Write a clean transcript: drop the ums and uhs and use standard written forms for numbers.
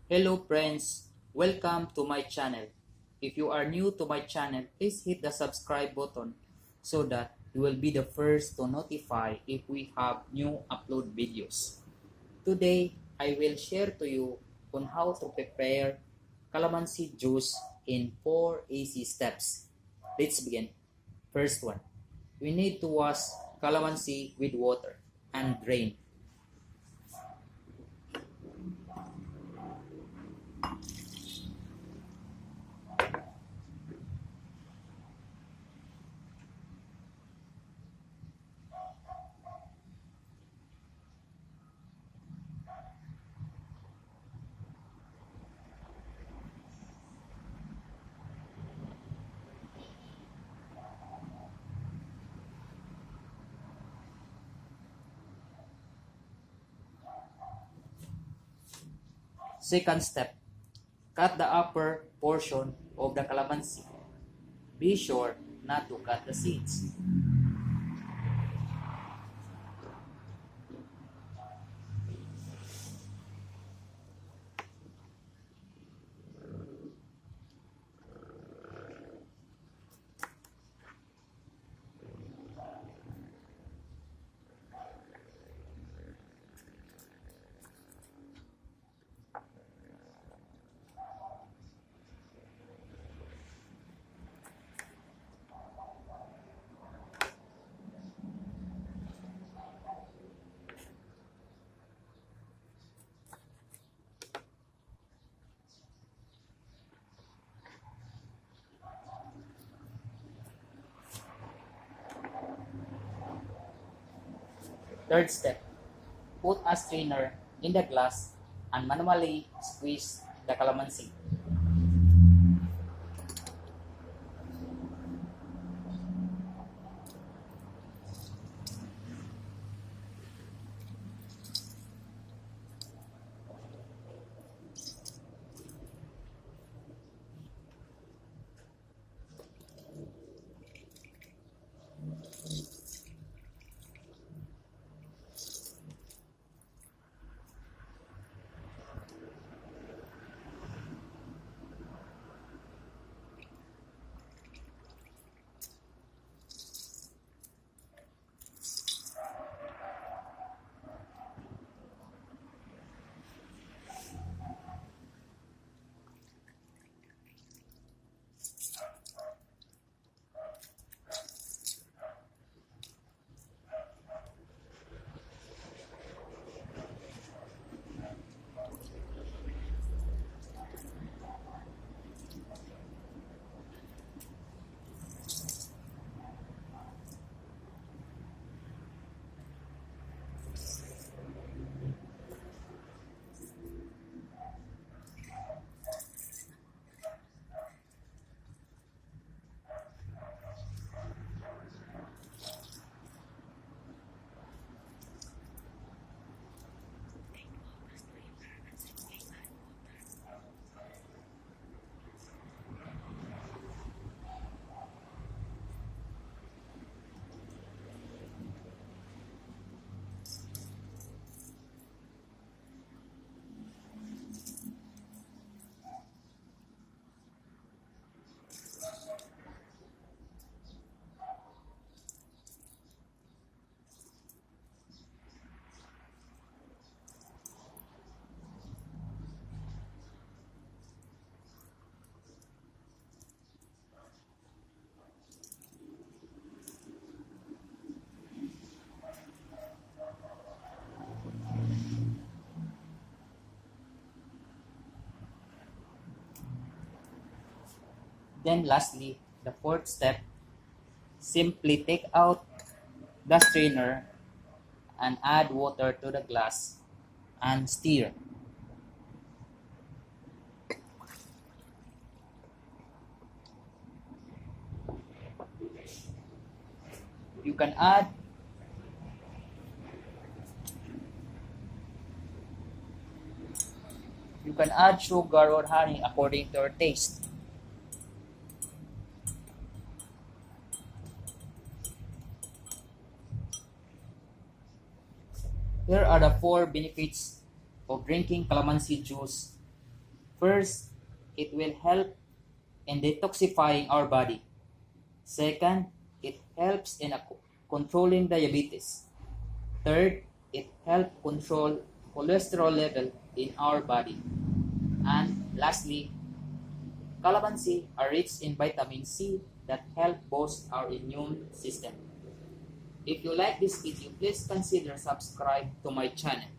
Hello friends, welcome to my channel. If you are new to my channel, please hit the subscribe button so that you will be the first to notify if we have new upload videos. Today, I will share to you on how to prepare calamansi juice in 4 easy steps. Let's begin. First one, we need to wash calamansi with water and drain. Second step, cut the upper portion of the calamansi. Be sure not to cut the seeds. Third step, put a strainer in the glass and manually squeeze the calamansi. Then lastly, the fourth step, simply take out the strainer and add water to the glass and stir. You can add sugar or honey according to your taste. Here are the 4 benefits of drinking calamansi juice First, it will help in detoxifying our body. Second, it helps in controlling diabetes. Third, it helps control cholesterol level in our body. And lastly, calamansi are rich in vitamin C that help boost our immune system. If you like this video, please consider subscribe to my channel.